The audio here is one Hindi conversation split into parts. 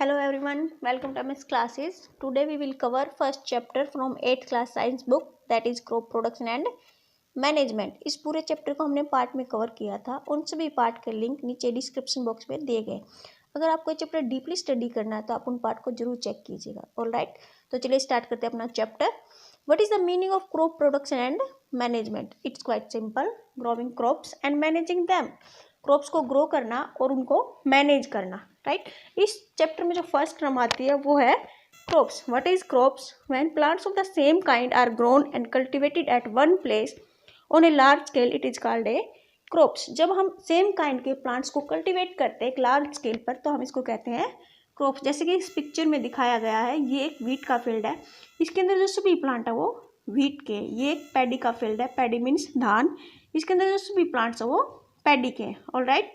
Hello everyone, welcome to MS classes. Today we will cover first chapter from 8th class science book that is crop production and management. इस पूरे चैप्टर को हमने पार्ट में कवर किया था। उन सभी पार्ट के लिंक नीचे डिस्क्रिप्शन बॉक्स में दिए गए। अगर आपको ये चैप्टर डीपली स्टडी करना है तो आप उन पार्ट को जरूर चेक कीजिएगा। ऑलराइट, तो चलिए स्टार्ट करते हैं अपना chapter. What is the meaning of crop production and management? It's quite simple, growing crops and managing them. Crops को ग्रो करना और उनको मैनेज करना, राइट। इस चैप्टर में जो फर्स्ट टर्म आती है वो है crops. What is crops? When plants of the same kind are grown and cultivated at one place on a large scale, it is called a crops. जब हम सेम काइंड के प्लांट्स को कल्टीवेट करते हैं एक लार्ज स्केल पर तो हम इसको कहते हैं क्रॉप्स। जैसे कि इस पिक्चर में दिखाया गया है, ये एक व्हीट का फील्ड है। इसके अंदर जो सभी प्लांट है वो व्हीट के। ये एक पैडी का फील्ड है, पैडी मीन्स धान। इसके अंदर जो सभी प्लांट्स है वो पैडी के। ऑलराइट,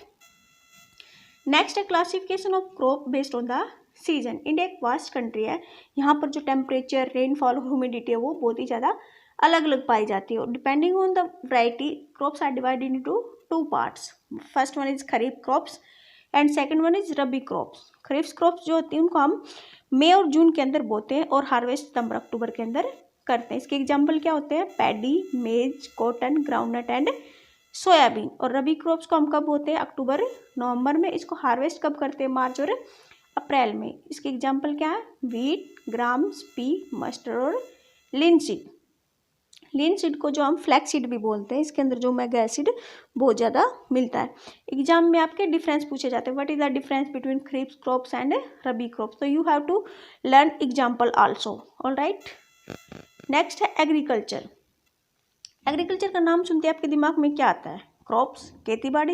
नेक्स्ट है classification of crop based on the season. India एक वास्ट कंट्री है, यहाँ पर जो टेम्परेचर, रेनफॉल और ह्यूमिडिटी है वो बहुत ही ज़्यादा अलग अलग पाई जाती है। और depending on the variety crops are divided into two parts. First one is kharif crops and second one is rabi crops. Kharif crops जो होती हैं उनको हम मई और जून के अंदर बोते हैं और हार्वेस्ट सितंबर अक्टूबर के अंदर करते हैं। इसके एग्जाम्पल क्या होते हैं? पैडी, मेज, कॉटन, ग्राउंडनट एंड सोयाबीन। और रबी क्रॉप्स को हम कब बोते हैं? अक्टूबर नवंबर में। इसको हार्वेस्ट कब करते हैं? मार्च और अप्रैल में। इसके एग्जाम्पल क्या है? वीट, ग्राम्स, पी, मस्टर्ड और लिनसीड। लिनसीड को जो हम फ्लैक्स सीड भी बोलते हैं, इसके अंदर जो ओमेगा एसिड बहुत ज़्यादा मिलता है। एग्जाम में आपके डिफरेंस पूछे जाते हैं। What is the difference between kharif crops and rabi crops? तो you have to learn example also. Alright, next है एग्रीकल्चर। एग्रीकल्चर का नाम सुनते आपके दिमाग में क्या आता है? क्रॉप्स, खेती बाड़ी।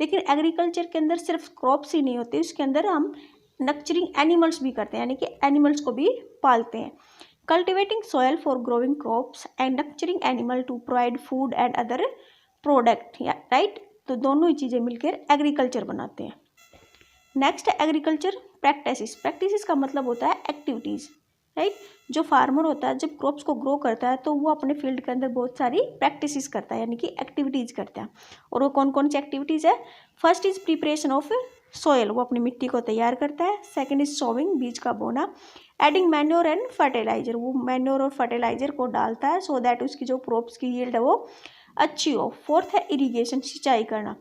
लेकिन एग्रीकल्चर के अंदर सिर्फ क्रॉप्स ही नहीं होते, उसके अंदर हम नर्चरिंग एनिमल्स भी करते हैं, यानी कि एनिमल्स को भी पालते हैं। Cultivating soil for growing crops and nurturing animal to provide food and other product, right. तो दोनों ही चीज़ें मिलकर एग्रीकल्चर बनाते हैं। नेक्स्ट है एग्रीकल्चर प्रैक्टिसेस। प्रैक्टिसेस का मतलब होता है एक्टिविटीज़, राइट। जो फार्मर होता है जब क्रॉप्स को ग्रो करता है तो वो अपने फील्ड के अंदर बहुत सारी प्रैक्टिसेस करता है, यानी कि एक्टिविटीज़ करता है। और वो कौन कौन सी एक्टिविटीज़ है? First is preparation of soil, वो अपनी मिट्टी को तैयार करता है। सेकंड इज सोविंग, बीज का बोना। एडिंग मैन्योर एंड फर्टिलाइजर, वो मैन्योर और फर्टिलाइजर को डालता है सो दैट उसकी जो क्रॉप्स की यील्ड है वो अच्छी हो। फोर्थ है इरीगेशन, सिंचाई करना।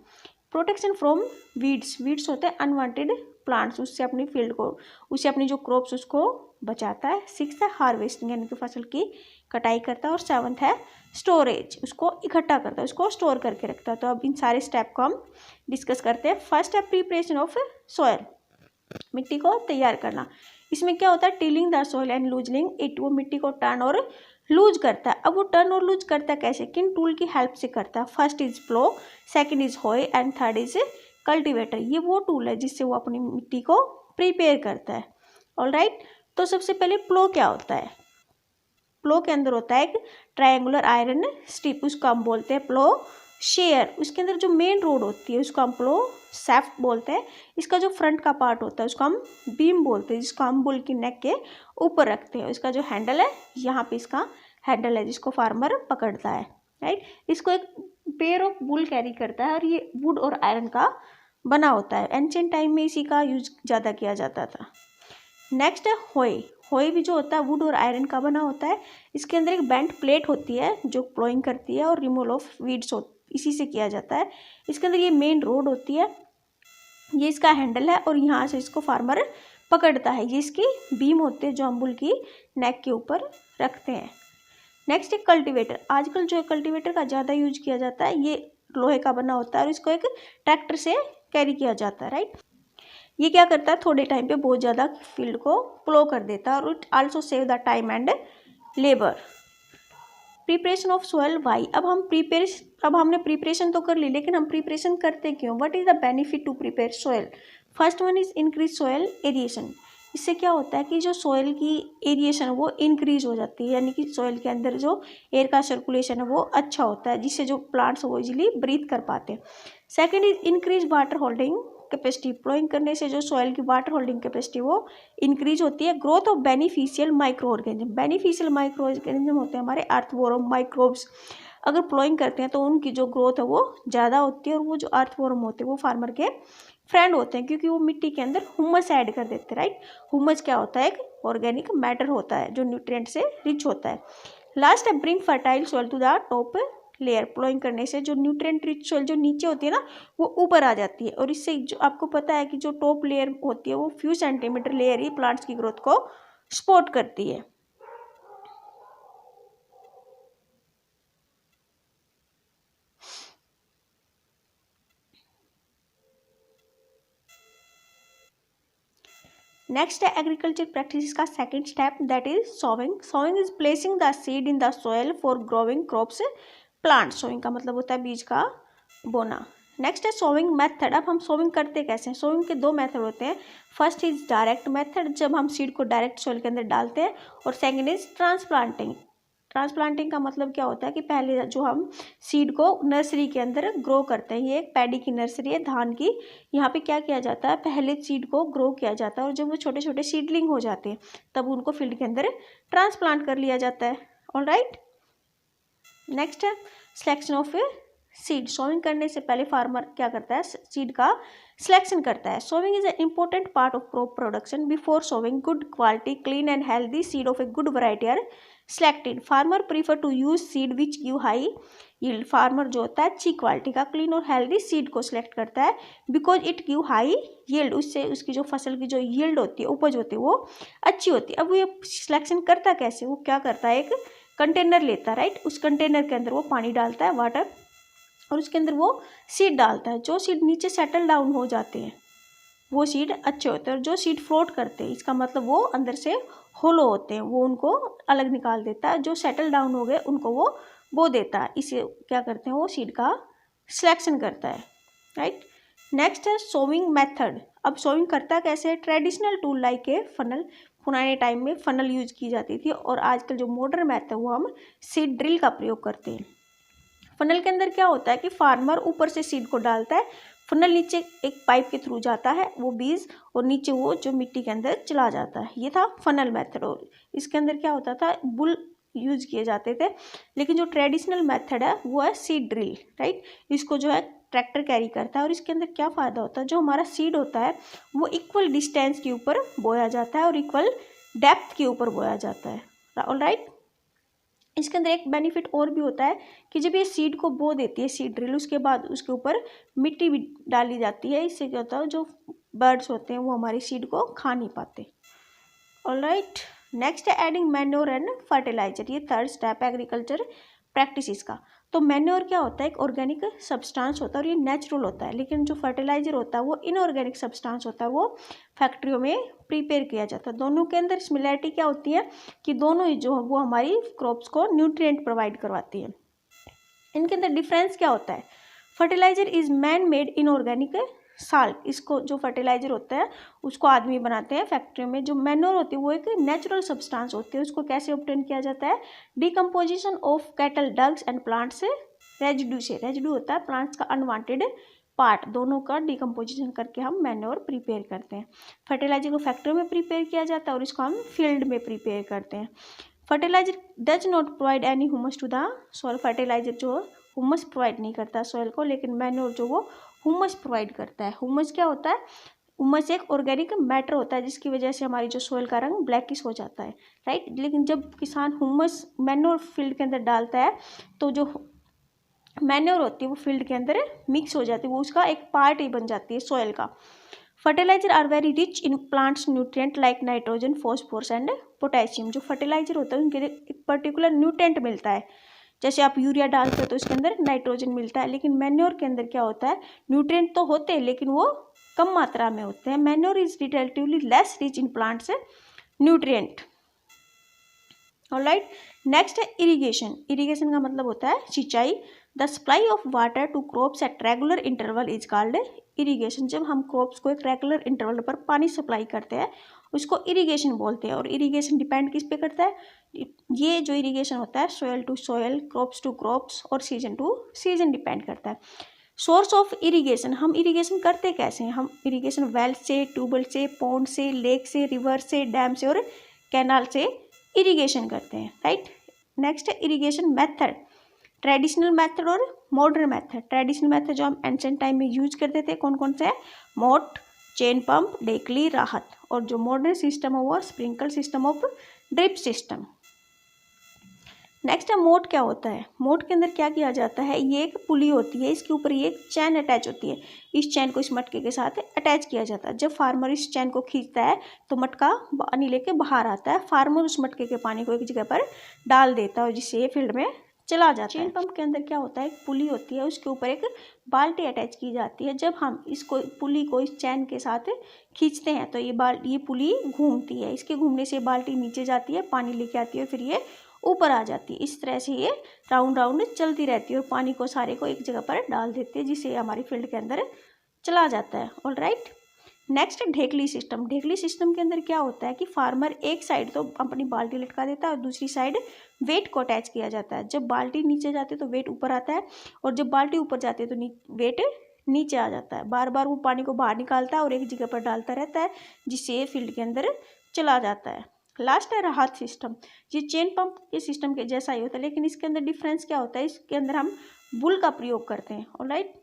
प्रोटेक्शन फ्रॉम वीड्स, वीड्स होते हैं अनवांटेड प्लांट्स, उससे अपनी फील्ड को, उससे अपनी जो क्रॉप्स उसको बचाता है। सिक्स्थ है हार्वेस्टिंग, यानी कि फसल की कटाई करता है। और सेवन्थ है स्टोरेज, उसको इकट्ठा करता है, उसको स्टोर करके रखता है। तो अब इन सारे स्टेप को हम डिस्कस करते हैं। फर्स्ट है प्रिपरेशन ऑफ सॉयल, मिट्टी को तैयार करना। इसमें क्या होता है? Tilling the soil and loosening it, वो मिट्टी को टर्न और लूज करता है। अब वो टर्न और लूज करता है कैसे? किन टूल की हेल्प से करता है? First is plough, second is hoe and third is cultivator. ये वो टूल है जिससे वो अपनी मिट्टी को प्रिपेयर करता है। ऑलराइट, तो सबसे पहले प्लो क्या होता है? प्लो के अंदर होता है एक ट्रायंगुलर आयरन स्ट्रिप, उसको हम बोलते हैं प्लो शेयर। उसके अंदर जो मेन रोड होती है उसको हम प्लो सैफ्ट बोलते हैं। इसका जो फ्रंट का पार्ट होता है उसको हम बीम बोलते हैं, जिसको हम बुल की नेक के ऊपर रखते हैं। इसका जो हैंडल है, यहाँ पे इसका हैंडल है जिसको फार्मर पकड़ता है, राइट। इसको एक पेयर ऑफ बुल कैरी करता है और ये वुड और आयरन का बना होता है। एंशिएंट टाइम में इसी का यूज ज़्यादा किया जाता था। नेक्स्ट है होय। होय भी जो होता है वुड और आयरन का बना होता है। इसके अंदर एक बेंट प्लेट होती है जो प्लोइंग करती है और रिमूवल ऑफ वीड्स इसी से किया जाता है। इसके अंदर ये मेन रोड होती है, ये इसका हैंडल है और यहाँ से इसको फार्मर पकड़ता है। ये इसकी बीम होती है जो हम बुल की नेक के ऊपर रखते हैं। नेक्स्ट है कल्टीवेटर। आजकल जो है कल्टीवेटर का ज़्यादा यूज किया जाता है। ये लोहे का बना होता है और इसको एक ट्रैक्टर से कैरी किया जाता है, राइट। ये क्या करता है? थोड़े टाइम पे बहुत ज़्यादा फील्ड को प्लो कर देता है और it also save the time and labour. Preparation of soil why. अब हमने प्रिपरेशन तो कर ली, लेकिन हम प्रिपरेशन करते क्यों? What is the benefit to prepare soil? First one is increase soil aeration. इससे क्या होता है कि जो सोयल की एरिएशन है वो इंक्रीज हो जाती है, यानी कि सोयल के अंदर जो एयर का सर्कुलेशन है वो अच्छा होता है, जिससे जो प्लांट्स वो इजीली ब्रीथ कर पाते हैं। Second is increase water holding capacity. Ploughing करने से जो सॉइल की वाटर होल्डिंग कैपेसिटी वो इंक्रीज होती है। Growth of beneficial micro organism. Beneficial micro organism होते हैं हमारे अर्थवॉर्म, माइक्रोब्स। अगर प्लोइंग करते हैं तो उनकी जो ग्रोथ है वो ज़्यादा होती है और वो जो अर्थवॉर्म होते हैं वो फार्मर के फ्रेंड होते हैं, क्योंकि वो मिट्टी के अंदर हुमस ऐड कर देते हैं, राइट। हुमस क्या होता है, एक ऑर्गेनिक मैटर होता है जो न्यूट्रिएंट से रिच होता है। लास्ट है bring fertile soil to the top layer. Ploughing करने से जो न्यूट्रिएंट रिच सॉइल जो नीचे होती है ना, वो ऊपर आ जाती है, और इससे जो आपको पता है कि जो टॉप लेयर होती है वो फ्यू सेंटीमीटर लेयर ही प्लांट्स की ग्रोथ को सपोर्ट करती है। नेक्स्ट है एग्रीकल्चर प्रैक्टिस का second step, that is sowing. Sowing is placing the seed in the soil for growing crops plant. Sowing का मतलब होता है बीज का बोना। नेक्स्ट है सोविंग मेथड। अब हम सोविंग करते कैसे हैं? सोविंग के दो मेथड होते हैं। फर्स्ट इज डायरेक्ट मेथड, जब हम सीड को डायरेक्ट सोइल के अंदर डालते हैं, और सेकंड इज ट्रांसप्लांटिंग। ट्रांसप्लांटिंग का मतलब क्या होता है कि पहले जो हम सीड को नर्सरी के अंदर ग्रो करते हैं, ये एक पैडी की नर्सरी है, धान की। यहाँ पे क्या किया जाता है, पहले सीड को ग्रो किया जाता है, और जब वो छोटे छोटे सीडलिंग हो जाते हैं तब उनको फील्ड के अंदर ट्रांसप्लांट कर लिया जाता है। ऑलराइट, नेक्स्ट है सिलेक्शन ऑफ सीड। सोविंग करने से पहले फार्मर क्या करता है, सीड का सिलेक्शन करता है। Sowing is an important part of crop production. Before sowing, good quality, clean and healthy seed of a good variety are selected. Farmer prefer to use seed which give high yield. Farmer जो होता है अच्छी क्वालिटी का क्लीन और हेल्दी सीड को सिलेक्ट करता है, because it give high yield. उससे उसकी जो फसल की जो यील्ड होती है, उपज होती है, वो अच्छी होती है। अब वो ये सिलेक्शन करता कैसे, वो क्या करता है, एक कंटेनर लेता है, राइट। उस कंटेनर के अंदर वो पानी डालता है, वाटर, और उसके अंदर वो सीड डालता है। जो सीड नीचे सेटल डाउन हो जाते हैं वो सीड अच्छे होते हैं, और जो सीड फ्लोट करते हैं, इसका मतलब वो अंदर से होलो होते हैं, वो उनको अलग निकाल देता है। जो सेटल डाउन हो गए उनको वो बो देता है। इसे क्या करते हैं, वो सीड का सिलेक्शन करता है, राइट। नेक्स्ट है सोविंग मेथड। अब सोविंग करता कैसे है? Traditional tool like a funnel. पुराने टाइम में फनल यूज की जाती थी, और आजकल जो मॉडर्न मेथड है वो हम सीड ड्रिल का प्रयोग करते हैं। फनल के अंदर क्या होता है कि फार्मर ऊपर से सीड को डालता है, फनल नीचे एक पाइप के थ्रू जाता है वो बीज, और नीचे वो जो मिट्टी के अंदर चला जाता है। ये था फनल मेथड। और इसके अंदर क्या होता था, बुल यूज किए जाते थे। लेकिन जो ट्रेडिशनल मेथड है वो है सीड ड्रिल, राइट। इसको जो है ट्रैक्टर कैरी करता है, और इसके अंदर क्या फ़ायदा होता है, जो हमारा सीड होता है वो इक्वल डिस्टेंस के ऊपर बोया जाता है और इक्वल डेप्थ के ऊपर बोया जाता है। ऑलराइट, इसके अंदर एक बेनिफिट और भी होता है कि जब ये सीड को बो देती है सीड ड्रिल, उसके बाद उसके ऊपर मिट्टी भी डाली जाती है। इससे क्या होता है, जो बर्ड्स होते हैं वो हमारी सीड को खा नहीं पाते। ऑलराइट, नेक्स्ट है एडिंग मैन्योर एंड फर्टिलाइजर। ये थर्ड स्टेप है एग्रीकल्चर प्रैक्टिसेस का। तो मैन्योर क्या होता है, एक ऑर्गेनिक सब्सटेंस होता है और ये नेचुरल होता है। लेकिन जो फर्टिलाइजर होता है वो इनऑर्गेनिक सब्सटेंस होता है, वो फैक्ट्रियों में प्रिपेयर किया जाता है। दोनों के अंदर सिमिलैरिटी क्या होती है कि दोनों ही जो है वो हमारी क्रॉप्स को न्यूट्रिएंट प्रोवाइड करवाती है। इनके अंदर डिफरेंस क्या होता है, fertiliser is man made inorganic salt. इसको जो फर्टिलाइजर होता है उसको आदमी बनाते हैं फैक्ट्री में। जो मैन्योर होती है वो एक नेचुरल सब्सटेंस होती है। उसको कैसे ऑब्टेन किया जाता है, decomposition of cattle dogs and plants से रेजिड्यू से। रेजिड्यू होता है प्लांट्स का अनवांटेड पार्ट, दोनों का डिकम्पोजिशन करके हम मैन्योर प्रिपेयर करते हैं। फर्टिलाइजर को फैक्ट्री में प्रिपेयर किया जाता है और इसको हम फील्ड में प्रिपेयर करते हैं। Fertiliser does not provide any humus to the soil. Fertiliser जो ह्यूमस प्रोवाइड नहीं करता सॉइल को, लेकिन मैन्योर जो वो ह्यूमस प्रोवाइड करता है। ह्यूमस क्या होता है, ह्यूमस एक ऑर्गेनिक मैटर होता है जिसकी वजह से हमारी जो सॉइल का रंग ब्लैकिश हो जाता है, राइट। लेकिन जब किसान ह्यूमस मैन्योर फील्ड के अंदर डालता है तो जो मैन्योर होती है वो फील्ड के अंदर मिक्स हो जाती है, वो उसका एक पार्ट ही बन जाती है सॉइल का। Fertiliser are very rich in plants nutrient like nitrogen, phosphorus and potassium. जो फर्टिलाइजर होता है उनके लिए एक पर्टिकुलर न्यूट्रिएंट मिलता है। जैसे आप यूरिया डालते हो तो उसके अंदर नाइट्रोजन मिलता है, लेकिन मैन्योर के अंदर क्या होता है, न्यूट्रिएंट तो होते हैं लेकिन वो कम मात्रा में होते हैं। Manure is relatively less rich in plants nutrient. Alright, next है इरिगेशन। इरिगेशन का मतलब होता है सिंचाई। The supply of water to crops at regular interval is called irrigation. जब हम क्रॉप्स को एक रेगुलर इंटरवल पर पानी सप्लाई करते हैं उसको इरिगेशन बोलते हैं। और इरिगेशन डिपेंड किस पे करता है, ये जो इरिगेशन होता है soil to soil, crops to crops और सीजन टू सीजन डिपेंड करता है। सोर्स ऑफ इरिगेशन, हम इरिगेशन करते कैसे हैं, हम इरिगेशन वेल से, ट्यूबवेल से, पॉन्ड से, लेक से, रिवर से, डैम से और कैनाल से इरिगेशन करते हैं, राइट। नेक्स्ट है इरिगेशन मेथड, ट्रेडिशनल मेथड और मॉडर्न मेथड। ट्रेडिशनल मेथड जो हम एंशिएंट टाइम में यूज करते थे कौन कौन से है, मोट, चेन पंप, डेकली, राहत। और जो मॉडर्न सिस्टम है वो sprinkle system of drip system. Next है मोट। क्या होता है? मोट के अंदर क्या किया जाता है, ये एक पुली होती है, इसके ऊपर ये एक चैन अटैच होती है, इस चैन को इस मटके के साथ अटैच किया जाता है। जब फार्मर इस चैन को खींचता है तो मटका पानी लेके बाहर आता है, फार्मर उस मटके के पानी को एक जगह पर डाल देता है जिससे ये फील्ड में चला जाता है। चेन पंप के अंदर क्या होता है, एक पुली होती है, उसके ऊपर एक बाल्टी अटैच की जाती है। जब हम इसको पुली को इस चैन के साथ खींचते हैं तो ये पुली घूमती है, इसके घूमने से बाल्टी नीचे जाती है, पानी लेके आती है, फिर ये ऊपर आ जाती है। इस तरह से ये राउंड राउंड चलती रहती है और पानी को सारे को एक जगह पर डाल देते हैं जिससे हमारी फील्ड के अंदर चला जाता है। All right. Next dhekli system. Dhekli system के अंदर क्या होता है कि फार्मर एक साइड तो अपनी बाल्टी लटका देता है और दूसरी साइड वेट को अटैच किया जाता है। जब बाल्टी नीचे जाती है तो वेट ऊपर आता है और जब बाल्टी ऊपर जाती है तो वेट नीचे आ जाता है। बार बार वो पानी को बाहर निकालता है और एक जगह पर डालता रहता है जिससे ये फील्ड के अंदर चला जाता है। लास्ट है राहत सिस्टम। ये चेन पंप के सिस्टम के जैसा ही होता है, लेकिन इसके अंदर डिफरेंस क्या होता है, इसके अंदर हम बुल का प्रयोग करते हैं। ऑलराइट।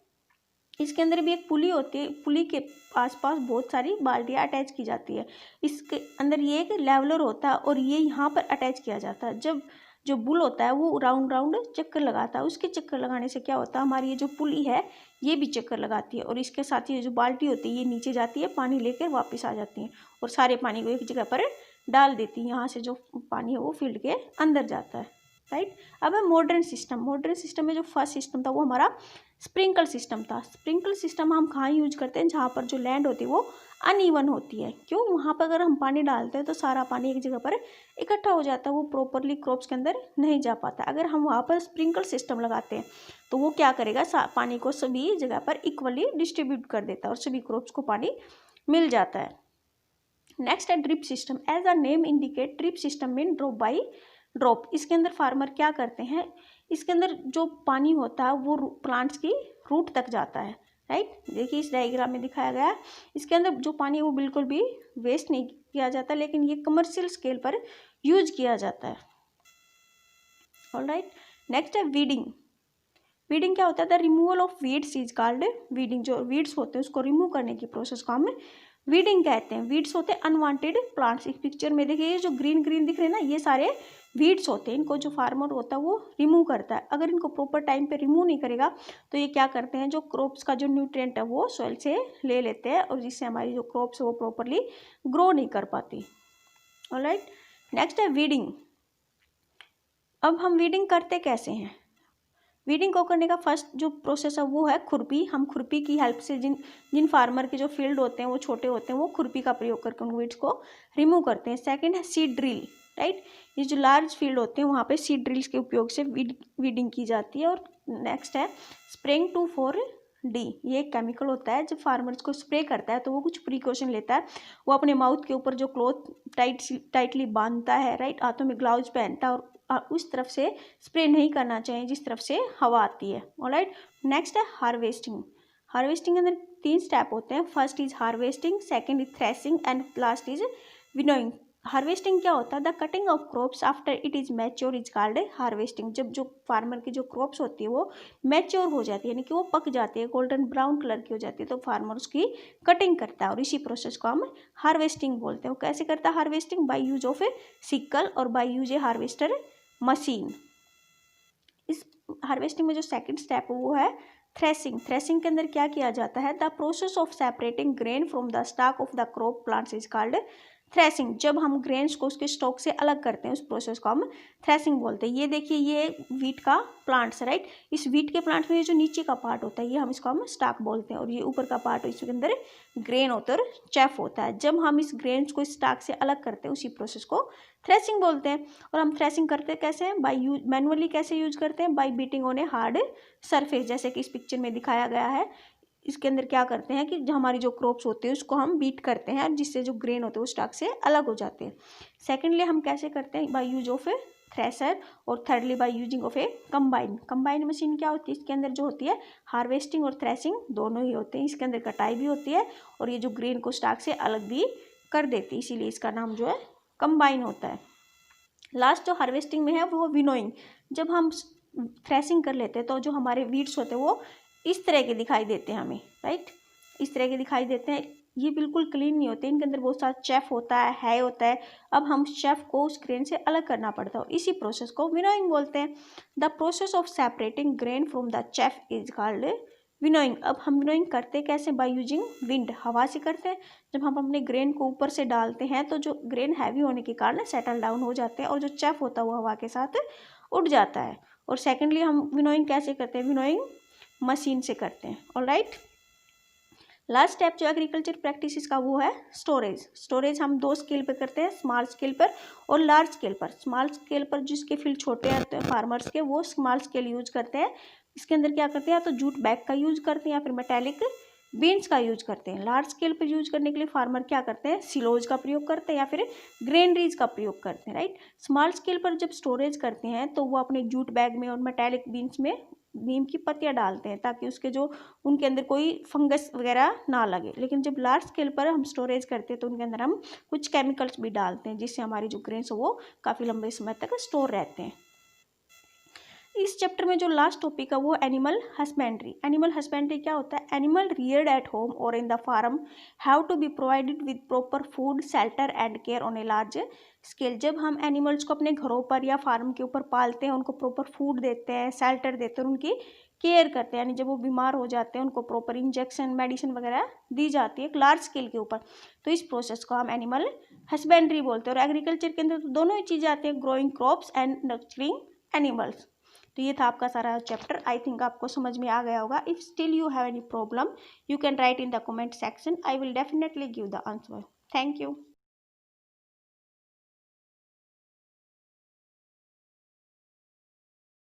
इसके अंदर भी एक पुली होती है, पुली के आसपास बहुत सारी बाल्टियाँ अटैच की जाती है। इसके अंदर ये एक लेवलर होता है और ये यहाँ पर अटैच किया जाता है। जब जो बुल होता है वो राउंड राउंड चक्कर लगाता है, उसके चक्कर लगाने से क्या होता है, हमारी ये जो पुली है ये भी चक्कर लगाती है और इसके साथ ये जो बाल्टी होती है ये नीचे जाती है, पानी लेकर वापस आ जाती है और सारे पानी को एक जगह पर डाल देती है। यहाँ से जो पानी है वो फील्ड के अंदर जाता है। राइट। अब है मॉडर्न सिस्टम। मॉडर्न सिस्टम में जो फर्स्ट सिस्टम था वो हमारा स्प्रिंकल सिस्टम था। स्प्रिंकल सिस्टम हम कहाँ यूज करते हैं, जहाँ पर जो लैंड होती है वो अनइवन होती है। क्यों? वहाँ पर अगर हम पानी डालते हैं तो सारा पानी एक जगह पर इकट्ठा हो जाता है, वो प्रॉपरली क्रॉप्स के अंदर नहीं जा पाता। अगर हम वहाँ पर स्प्रिंकल सिस्टम लगाते हैं तो वो क्या करेगा, पानी को सभी जगह पर इक्वली डिस्ट्रीब्यूट कर देता है और सभी क्रॉप्स को पानी मिल जाता है। नेक्स्ट है drip system. As a name indicate, drip system mean drop by drop. इसके अंदर फार्मर क्या करते हैं, इसके अंदर जो पानी होता है वो प्लांट्स की रूट तक जाता है। राइट। देखिए इस डायग्राम में दिखाया गया है, इसके अंदर जो पानी है वो बिल्कुल भी वेस्ट नहीं किया जाता, लेकिन ये कमर्शियल स्केल पर यूज किया जाता है। ऑलराइट। नेक्स्ट है वीडिंग। वीडिंग क्या होता है, the removal of weeds is called weeding. जो वीड्स होते हैं उसको रिमूव करने की प्रोसेस को हम वीडिंग कहते हैं। वीड्स होते हैं अनवांटेड प्लांट्स। इस पिक्चर में देखिए ये जो ग्रीन ग्रीन दिख रहे हैं ना, ये सारे वीड्स होते हैं। इनको जो फार्मर होता है वो रिमूव करता है। अगर इनको प्रॉपर टाइम पे रिमूव नहीं करेगा तो ये क्या करते हैं, जो क्रॉप्स का जो न्यूट्रिएंट है वो सॉइल से ले लेते हैं और जिससे हमारी जो क्रॉप्स है वो प्रॉपरली ग्रो नहीं कर पाती। ऑलराइट। नेक्स्ट है वीडिंग। अब हम वीडिंग करते कैसे हैं, वीडिंग को करने का फर्स्ट जो प्रोसेस है वो है खुरपी। हम खुरपी की हेल्प से जिन फार्मर के जो फील्ड होते हैं वो छोटे होते हैं वो खुरपी का प्रयोग करके उन वीड्स को रिमूव करते हैं। सेकंड है सीड ड्रिल। राइट। ये जो लार्ज फील्ड होते हैं वहाँ पे सीड ड्रिल्स के उपयोग से वीडिंग की जाती है। और नेक्स्ट है स्प्रेइंग 2,4-D। ये एक केमिकल होता है, जब फार्मर्स को स्प्रे करता है तो वो कुछ प्रिकॉशन लेता है। वो अपने माउथ के ऊपर जो क्लॉथ टाइटली बांधता है, राइट, हाथों में ग्लव्स पहनता है और उस तरफ से स्प्रे नहीं करना चाहिए जिस तरफ से हवा आती है। ऑलराइट। नेक्स्ट है हार्वेस्टिंग। हार्वेस्टिंग के अंदर 3 स्टेप होते हैं। First is harvesting, second is threshing and last is winnowing. Harvesting क्या होता है, the cutting of crops after it is mature is called harvesting. जब जो फार्मर की जो क्रॉप्स होती है वो मैच्योर हो जाती है, यानी कि वो पक जाती है, गोल्डन ब्राउन कलर की हो जाती है, तो फार्मर उसकी कटिंग करता है और इसी प्रोसेस को हम हार्वेस्टिंग बोलते हैं। वो कैसे करता है harvesting, by use of a sickle और by use a harvester machine. इस हार्वेस्टिंग में जो सेकंड स्टेप है वो है थ्रेसिंग। थ्रेसिंग के अंदर क्या किया जाता है, the process of separating grain from the stock of the crop plants is called threshing. जब हम ग्रेन्स को उसके स्टॉक से अलग करते हैं उस प्रोसेस को हम थ्रेसिंग बोलते हैं। ये देखिए ये वीट का प्लांट्स है, राइट। इस वीट के प्लांट में ये जो नीचे का पार्ट होता है ये इसको हम स्टॉक बोलते हैं और ये ऊपर का पार्ट इसके अंदर ग्रेन होता है और चेफ होता है। जब हम इस ग्रेन्स को स्टॉक से अलग करते हैं उसी प्रोसेस को थ्रेसिंग बोलते हैं। और हम थ्रेसिंग करते कैसे हैं, बाई यूज मैनुअली कैसे यूज करते हैं, by beating on a hard surface, जैसे कि इस पिक्चर में दिखाया गया है। इसके अंदर क्या करते हैं कि जो हमारी जो क्रॉप्स होते हैं उसको हम बीट करते हैं जिससे जो ग्रेन होते हैं वो स्टॉक से अलग हो जाते हैं। सेकेंडली हम कैसे करते हैं, by use of a thresher. और thirdly by using of a combine machine क्या होती है, इसके अंदर जो होती है हार्वेस्टिंग और थ्रेसिंग दोनों ही होते हैं। इसके अंदर कटाई भी होती है और ये जो ग्रेन को स्टॉक से अलग भी कर देती है, इसीलिए इसका नाम जो है कंबाइन होता है। लास्ट जो हार्वेस्टिंग में है वो विनोइंग। जब हम थ्रेसिंग कर लेते हैं तो जो हमारे वीड्स होते हैं वो इस तरह के दिखाई देते हैं हमें, राइट, इस तरह के दिखाई देते हैं। ये बिल्कुल क्लीन नहीं होते, इनके अंदर बहुत सारा चेफ होता है होता है। अब हम चेफ को उस ग्रेन से अलग करना पड़ता है, इसी प्रोसेस को विनोइंग बोलते हैं। The process of separating grain from the chef is called winnowing. अब हम विनोइंग करते कैसे? बाय यूजिंग विंड, हवा से करते हैं। जब हम अपने ग्रेन को ऊपर से डालते हैं तो जो ग्रेन हैवी होने के कारण सेटल डाउन हो जाते हैं और जो चेफ होता है वो हवा के साथ उड़ जाता है। और सेकेंडली हम विनोइंग कैसे करते हैं? विनोइंग मशीन से करते हैं। ऑलराइट, लास्ट स्टेप जो एग्रीकल्चर प्रैक्टिसेस का वो है स्टोरेज। स्टोरेज हम 2 स्केल पर करते हैं, स्मॉल स्केल पर और लार्ज स्केल पर। स्मॉल स्केल पर जिसके फील्ड छोटे होते हैं फार्मर्स के, वो स्मॉल स्केल यूज करते हैं। इसके अंदर क्या करते हैं? या तो जूट बैग का यूज करते हैं या फिर मेटेलिक बीन्स का यूज करते हैं। लार्ज स्केल पर यूज करने के लिए फार्मर क्या करते हैं? सिलोज का प्रयोग करते हैं या फिर ग्रेनरीज का प्रयोग करते हैं। राइट, स्मॉल स्केल पर जब स्टोरेज करते हैं तो वो अपने जूट बैग में और मेटेलिक बीन्स में नीम की पत्तियां डालते हैं ताकि उसके जो उनके अंदर कोई फंगस वगैरह ना लगे। लेकिन जब लार्ज स्केल पर हम स्टोरेज करते हैं तो उनके अंदर हम कुछ केमिकल्स भी डालते हैं जिससे हमारी जो ग्रेन्स वो काफ़ी लंबे समय तक स्टोर रहते हैं। इस चैप्टर में जो लास्ट टॉपिक है वो एनिमल हस्बेंड्री। एनिमल हस्बेंड्री क्या होता है? एनिमल रियर्ड एट होम और in the farm have to be provided with proper food, shelter and care on a large scale. जब हम एनिमल्स को अपने घरों पर या फार्म के ऊपर पालते हैं, उनको प्रॉपर फूड देते हैं, शेल्टर देते हैं, उनकी केयर करते हैं, यानी जब वो बीमार हो जाते हैं उनको प्रॉपर इंजेक्शन मेडिसिन वगैरह दी जाती है एक लार्ज स्केल के ऊपर, तो इस प्रोसेस को हम एनिमल हस्बेंड्री बोलते हैं। और एग्रीकल्चर के अंदर तो दोनों ही चीज़ें आती हैं, growing crops and nurturing animals. तो ये था आपका सारा चैप्टर। आई थिंक आपको समझ में आ गया होगा। If still you have any problem you can write in the comment section, I will definitely give the answer. Thank you.